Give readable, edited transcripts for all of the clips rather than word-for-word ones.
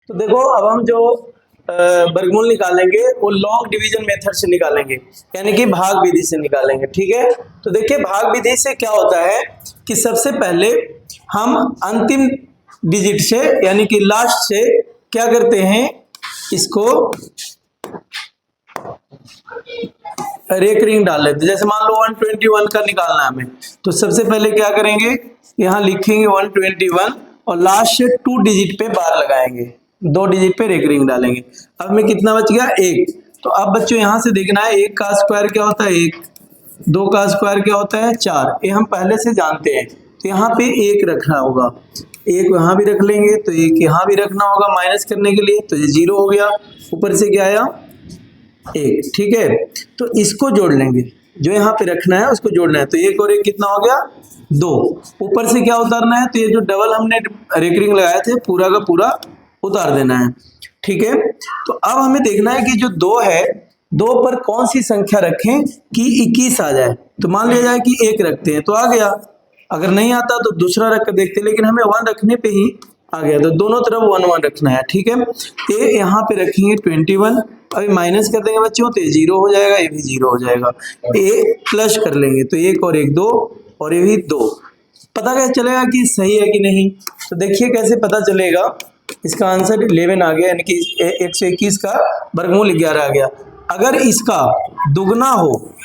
तो देखो अब हम जो वर्गमूल निकालेंगे वो लॉग डिवीजन मेथड से निकालेंगे, यानी कि भाग विधि से निकालेंगे। ठीक है, तो देखिए भाग विधि से क्या होता है कि सबसे पहले हम अंतिम डिजिट से यानी कि लास्ट से क्या करते हैं, इसको रेकरिंग डाल लेते हैं। जैसे मान लो 121 का निकालना है हमें, तो सबसे पहले क्या करेंगे, यहाँ लिखेंगे 121 और लास्ट से 2 डिजिट पे बार लगाएंगे, 2 डिजिट पे रेकरिंग डालेंगे। अब में कितना बच गया, 1। तो अब बच्चों यहाँ से देखना है 1 का स्क्वायर क्या होता है 1, 2 का स्क्वायर क्या होता है 4, ये हम पहले से जानते हैं। तो यहाँ पे 1 रखना होगा, 1 यहाँ भी रख लेंगे, तो 1 यहाँ भी रखना होगा माइनस करने के लिए, तो ये 0 हो गया, ऊपर से क्या आया 1। ठीक है, तो इसको जोड़ लेंगे, जो यहाँ पे रखना है उसको जोड़ना है, तो 1 और 1 कितना हो गया 2। ऊपर से क्या उतारना है, तो ये जो डबल हमने रेकरिंग लगाए थे पूरा का पूरा उतार देना है। ठीक है, तो अब हमें देखना है कि जो 2 है, 2 पर कौन सी संख्या रखें कि 21 आ जाए। तो मान लिया जाए कि 1 रखते हैं तो आ गया, अगर नहीं आता तो दूसरा रख कर देखते हैं, लेकिन हमें 1 रखने पे ही आ गया, तो दोनों तरफ 1 1 रखना है। ठीक है, तो यहाँ पे रखेंगे 21, अभी माइनस कर देंगे बच्चों तो ये 0 हो जाएगा, ये भी 0 हो जाएगा, ये प्लस कर लेंगे तो 1 और 1 2 और ये भी 2। पता कैसे चलेगा कि सही है कि नहीं, तो देखिए कैसे पता चलेगा, इसका आंसर 11 आ गया, यानी कि 121 का वर्गमूल 11 आ गया। अगर इसका दुगना हो,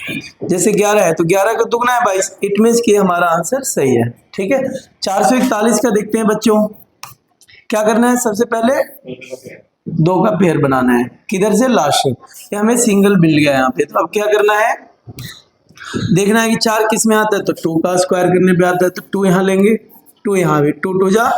जैसे 11 है तो 11 का दुगना है 22, इट मीन्स कि हमारा आंसर सही है। ठीक है, 441 का देखते हैं बच्चों, क्या करना है, सबसे पहले 2 का पेयर बनाना है, किधर से लास्ट से, ये हमें सिंगल मिल गया यहाँ पे। तो अब क्या करना है, देखना है कि 4 किस में आता है, तो 2 का स्क्वायर करने पे आता है, तो 2 यहाँ लेंगे, 2 यहाँ भी, 2 2 जा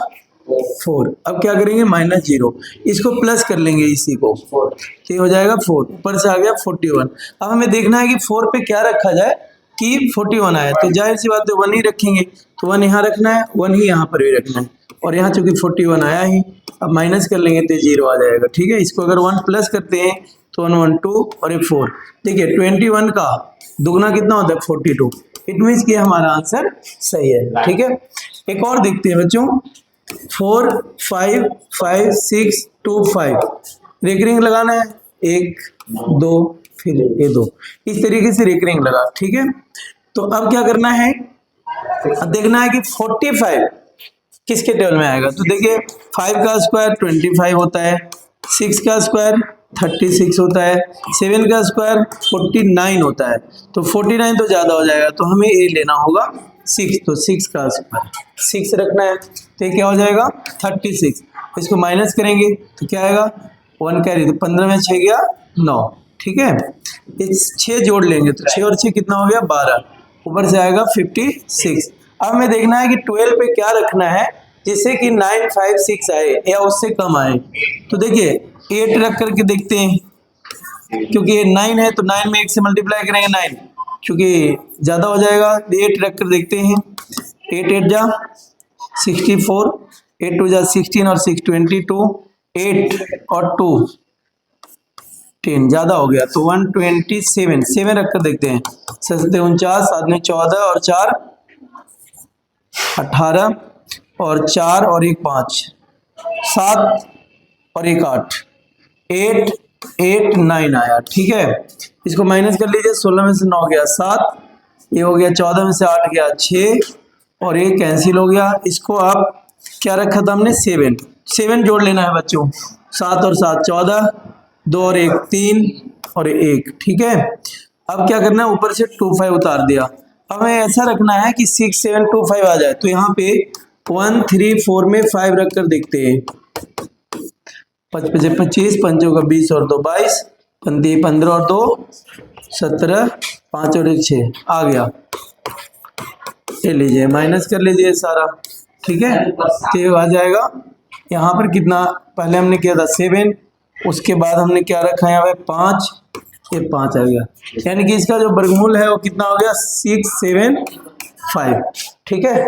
4। अब क्या करेंगे -0, इसको प्लस कर लेंगे इसी को, तो ये हो जाएगा 4, ऊपर से आ गया 41। अब हमें देखना है कि 4 पे क्या रखा जाए कि 41 आया, तो जाहिर सी बात है 1 ही रखेंगे, तो 1 यहाँ रखना है, 1 ही यहाँ पर भी रखना है, और यहाँ चूंकि 41 आया ही, अब माइनस कर लेंगे तो 0 आ जाएगा। ठीक है, इसको अगर 1 प्लस करते हैं तो 1 1 2 और ये 4। देखिए 21 का दुगना कितना होता है 42, इट मीन्स कि हमारा आंसर सही है। ठीक है, एक और देखते हैं बच्चों, 4 5 5 6 2 5 रेकरिंग लगाना है, 1 2 फिर ये 2, इस तरीके से रेकरिंग लगा। ठीक है, तो अब क्या करना है, अब देखना है कि 45 किसके टेबल में आएगा। तो देखिए 5 का स्क्वायर 25 होता है, 6 का स्क्वायर 36 होता है, 7 का स्क्वायर 49 होता है, तो 49 तो ज़्यादा हो जाएगा, तो हमें ये लेना होगा 6, तो 6 का स्क्वायर 6 रखना है, तो ये क्या हो जाएगा 36। इसको माइनस करेंगे तो क्या आएगा 1 कैरी, तो 15 में 6 गया 9। ठीक है, इस 6 जोड़ लेंगे तो 6 और 6 कितना हो गया 12, ऊपर से आएगा 56। अब हमें देखना है कि 12 पे क्या रखना है जिससे कि 956 आए या उससे कम आए। तो देखिए 8 रख करके देखते हैं, क्योंकि ये 9 है तो 9 में 1 से मल्टीप्लाई करेंगे 9, क्योंकि ज़्यादा हो जाएगा, 8 रख कर देखते हैं, 8 8 जा 64, 8 2 जा 16 और 6 22, 8 और 2 10, ज़्यादा हो गया, तो 127 7 रख कर देखते हैं, 7 49, 7 में 14 और 4 18 और 4 और 1 5, 7 और 1 8, 8 8 9 आया। ठीक है, इसको माइनस कर लीजिए, 16 में से 9 गया 7, ये हो गया 14 में से 8 गया 6 और ये कैंसिल हो गया। इसको आप क्या रखा था हमने 7 जोड़ लेना है बच्चों, 7 और 7 14, 2 और 1 3 और 1। ठीक है, अब क्या करना है, ऊपर से 25 उतार दिया, अब हमें ऐसा रखना है कि 6 7 2 5 आ जाए, तो यहाँ पे 1 3 4 में 5 रख कर देखते हैं, 5 5 25, 5 का 20 और 2 22, 15 और 2 17, 5 और 1 6 आ गया, ये लीजिए माइनस कर लीजिए सारा। ठीक है, तो आ जाएगा यहाँ पर कितना, पहले हमने किया था 7, उसके बाद हमने क्या रखा है यहाँ पे 5, ये 5 आ गया, यानी कि इसका जो वर्गमूल है वो कितना हो गया 6 7 5। ठीक है।